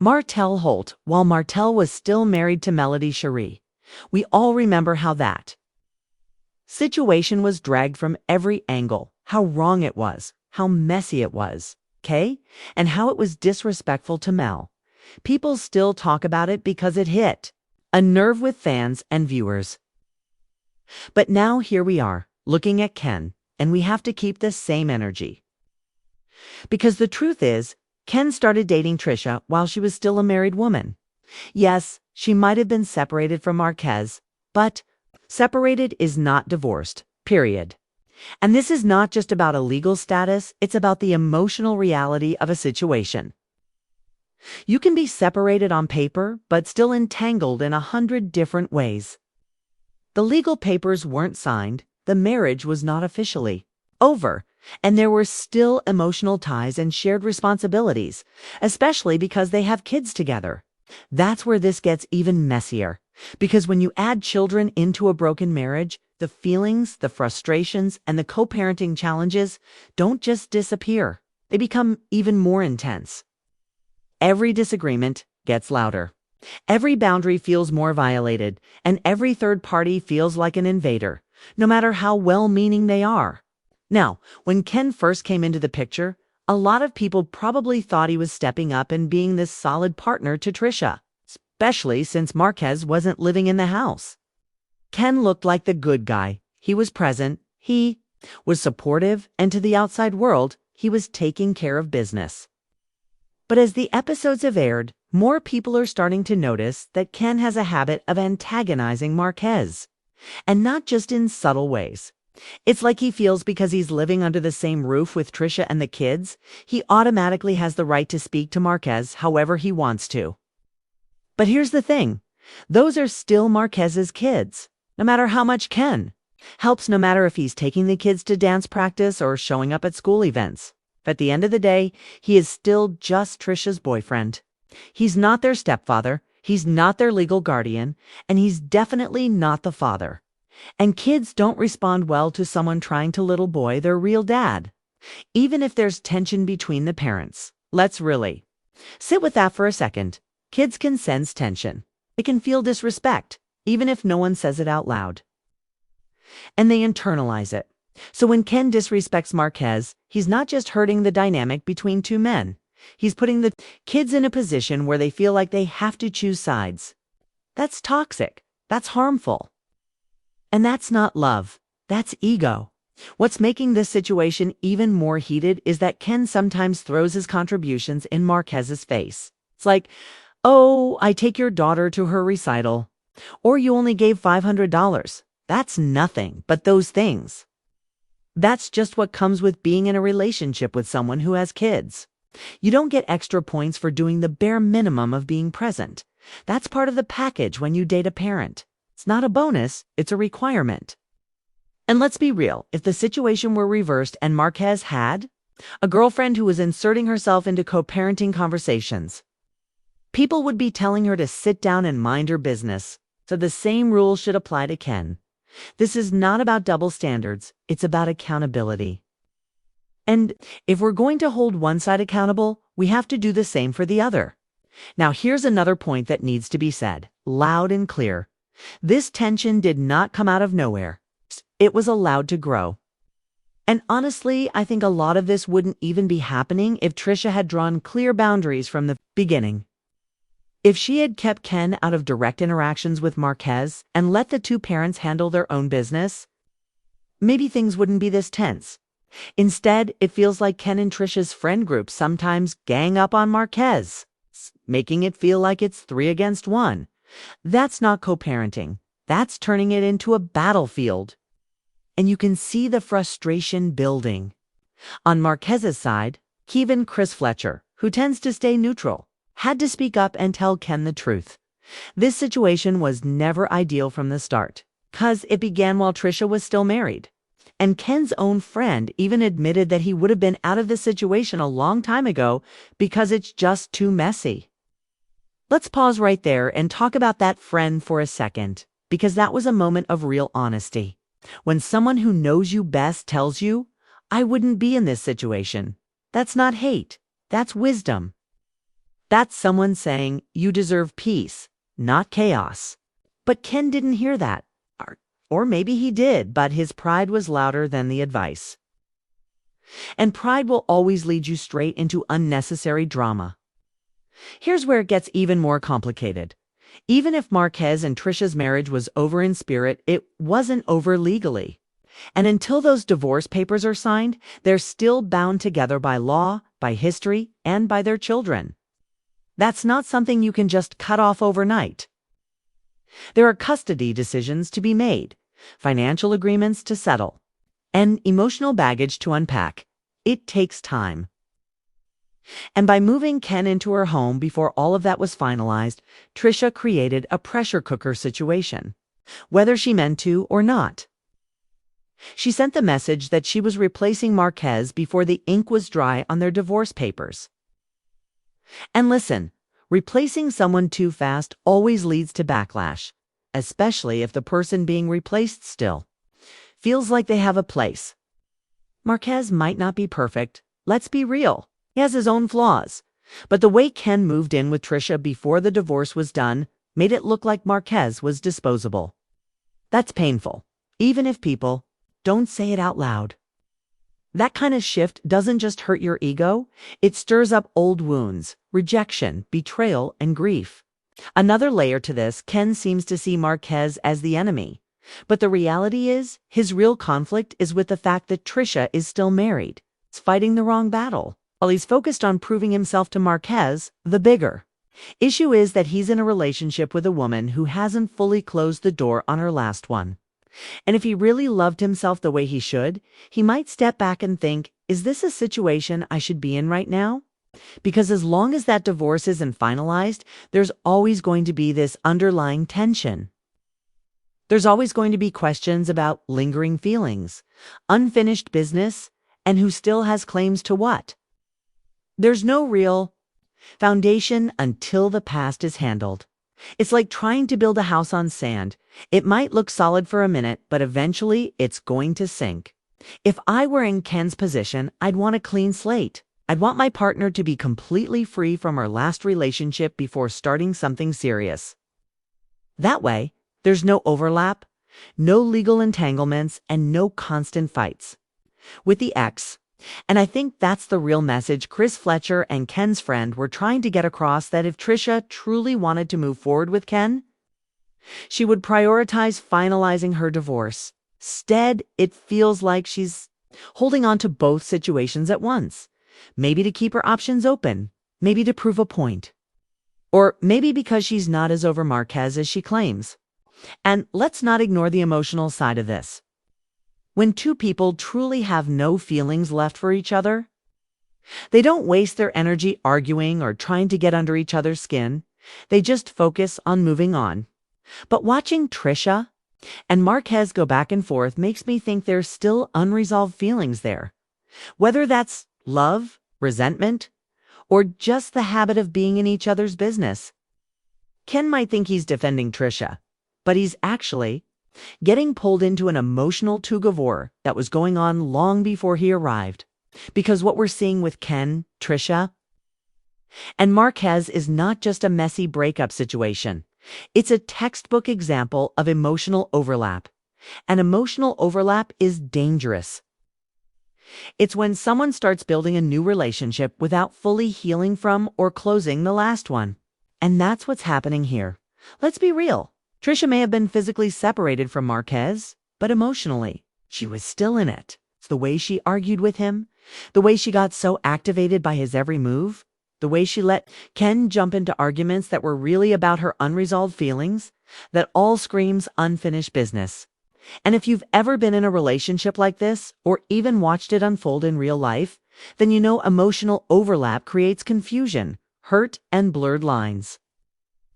Martell Holt, while Martell was still married to Melody Shari. We all remember how that situation was dragged from every angle, how wrong it was, how messy it was, okay? And how it was disrespectful to Mel. People still talk about it because it hit a nerve with fans and viewers. But now here we are, looking at Ken, and we have to keep the same energy. Because the truth is, Ken started dating Trisha while she was still a married woman. Yes, she might have been separated from Marquez, but separated is not divorced, period. And this is not just about a legal status, it's about the emotional reality of a situation. You can be separated on paper, but still entangled in 100 different ways. The legal papers weren't signed, the marriage was not officially over, and there were still emotional ties and shared responsibilities, especially because they have kids together. That's where this gets even messier, because when you add children into a broken marriage, the feelings, the frustrations, and the co-parenting challenges don't just disappear. They become even more intense. Every disagreement gets louder. Every boundary feels more violated, and every third party feels like an invader, no matter how well-meaning they are. Now, when Ken first came into the picture, a lot of people probably thought he was stepping up and being this solid partner to Trisha, especially since Marquez wasn't living in the house. Ken looked like the good guy. He was present, he was supportive, and to the outside world, he was taking care of business. But as the episodes have aired, more people are starting to notice that Ken has a habit of antagonizing Marquez. And not just in subtle ways. It's like he feels because he's living under the same roof with Trisha and the kids, he automatically has the right to speak to Marquez however he wants to. But here's the thing. Those are still Marquez's kids, no matter how much Ken helps, no matter if he's taking the kids to dance practice or showing up at school events. At the end of the day, he is still just Trisha's boyfriend. He's not their stepfather, he's not their legal guardian, and he's definitely not the father. And kids don't respond well to someone trying to little boy their real dad, even if there's tension between the parents. Let's really sit with that for a second. Kids can sense tension. They can feel disrespect, even if no one says it out loud. And they internalize it. So when Ken disrespects Marquez, he's not just hurting the dynamic between two men. He's putting the kids in a position where they feel like they have to choose sides. That's toxic. That's harmful. And that's not love. That's ego. What's making this situation even more heated is that Ken sometimes throws his contributions in Marquez's face. It's like, oh, I take your daughter to her recital. Or you only gave $500. That's nothing but those things. That's just what comes with being in a relationship with someone who has kids. You don't get extra points for doing the bare minimum of being present. That's part of the package when you date a parent. It's not a bonus, it's a requirement. And let's be real, if the situation were reversed and Marquez had a girlfriend who was inserting herself into co-parenting conversations, people would be telling her to sit down and mind her business. So the same rules should apply to Ken. This is not about double standards, it's about accountability. And if we're going to hold one side accountable, we have to do the same for the other. Now here's another point that needs to be said, loud and clear. This tension did not come out of nowhere. It was allowed to grow. And honestly, I think a lot of this wouldn't even be happening if Trisha had drawn clear boundaries from the beginning. If she had kept Ken out of direct interactions with Marquez and let the two parents handle their own business, maybe things wouldn't be this tense. Instead, it feels like Ken and Trisha's friend group sometimes gang up on Marquez, making it feel like it's 3 against 1. That's not co-parenting. That's turning it into a battlefield. And you can see the frustration building. On Marquez's side, Kevin Chris Fletcher, who tends to stay neutral, had to speak up and tell Ken the truth. This situation was never ideal from the start, 'cause it began while Trisha was still married. And Ken's own friend even admitted that he would have been out of the situation a long time ago because it's just too messy. Let's pause right there and talk about that friend for a second, because that was a moment of real honesty. When someone who knows you best tells you, I wouldn't be in this situation. That's not hate. That's wisdom. That's someone saying you deserve peace, not chaos. But Ken didn't hear that. Or maybe he did, but his pride was louder than the advice. And pride will always lead you straight into unnecessary drama. Here's where it gets even more complicated. Even if Marquez and Trisha's marriage was over in spirit, it wasn't over legally. And until those divorce papers are signed, they're still bound together by law, by history, and by their children. That's not something you can just cut off overnight. There are custody decisions to be made, financial agreements to settle, and emotional baggage to unpack. It takes time. And by moving Ken into her home before all of that was finalized, Trisha created a pressure cooker situation, whether she meant to or not. She sent the message that she was replacing Marquez before the ink was dry on their divorce papers. And listen, replacing someone too fast always leads to backlash, especially if the person being replaced still feels like they have a place. Marquez might not be perfect. Let's be real. He has his own flaws. But the way Ken moved in with Trisha before the divorce was done made it look like Marquez was disposable. That's painful, even if people don't say it out loud. That kind of shift doesn't just hurt your ego, it stirs up old wounds, rejection, betrayal, and grief. Another layer to this, Ken seems to see Marquez as the enemy. But the reality is, his real conflict is with the fact that Trisha is still married. He's fighting the wrong battle. While he's focused on proving himself to Marquez, the bigger issue is that he's in a relationship with a woman who hasn't fully closed the door on her last one. And if he really loved himself the way he should, he might step back and think, is this a situation I should be in right now? Because as long as that divorce isn't finalized, there's always going to be this underlying tension. There's always going to be questions about lingering feelings, unfinished business, and who still has claims to what. There's no real foundation until the past is handled. It's like trying to build a house on sand. It might look solid for a minute, but eventually it's going to sink. If I were in Ken's position, I'd want a clean slate. I'd want my partner to be completely free from our last relationship before starting something serious. That way, there's no overlap, no legal entanglements, and no constant fights. With the ex, and I think that's the real message Chris Fletcher and Ken's friend were trying to get across, that if Trisha truly wanted to move forward with Ken, she would prioritize finalizing her divorce. Instead, it feels like she's holding on to both situations at once. Maybe to keep her options open, maybe to prove a point. Or maybe because she's not as over Marquez as she claims. And let's not ignore the emotional side of this. When two people truly have no feelings left for each other, they don't waste their energy arguing or trying to get under each other's skin. They just focus on moving on. But watching Trisha and Marquez go back and forth makes me think there's still unresolved feelings there. Whether that's love, resentment, or just the habit of being in each other's business. Ken might think he's defending Trisha, but he's actually getting pulled into an emotional tug-of-war that was going on long before he arrived. Because what we're seeing with Ken, Trisha, and Marquez is not just a messy breakup situation. It's a textbook example of emotional overlap. And emotional overlap is dangerous. It's when someone starts building a new relationship without fully healing from or closing the last one. And that's what's happening here. Let's be real. Trisha may have been physically separated from Marquez, but emotionally, she was still in it. It's the way she argued with him, the way she got so activated by his every move, the way she let Ken jump into arguments that were really about her unresolved feelings, that all screams unfinished business. And if you've ever been in a relationship like this, or even watched it unfold in real life, then you know emotional overlap creates confusion, hurt, and blurred lines.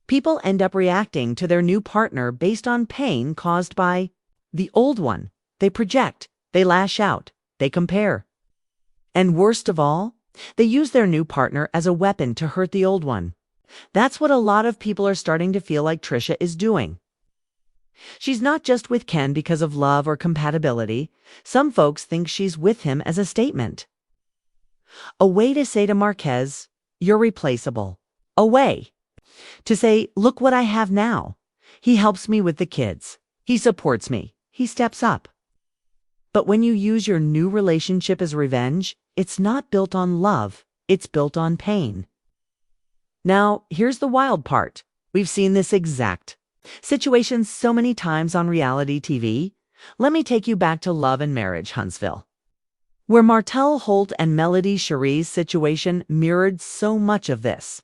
People end up reacting to their new partner based on pain caused by the old one. They project, they lash out, they compare. And worst of all, they use their new partner as a weapon to hurt the old one. That's what a lot of people are starting to feel like Trisha is doing. She's not just with Ken because of love or compatibility. Some folks think she's with him as a statement. A way to say to Marquez, you're replaceable. away. To say, look what I have now. He helps me with the kids. He supports me. He steps up. But when you use your new relationship as revenge, it's not built on love. It's built on pain. Now, here's the wild part. We've seen this exact situation so many times on reality TV. Let me take you back to Love and Marriage, Huntsville, where Martell, Holt, and Melody Shari's situation mirrored so much of this.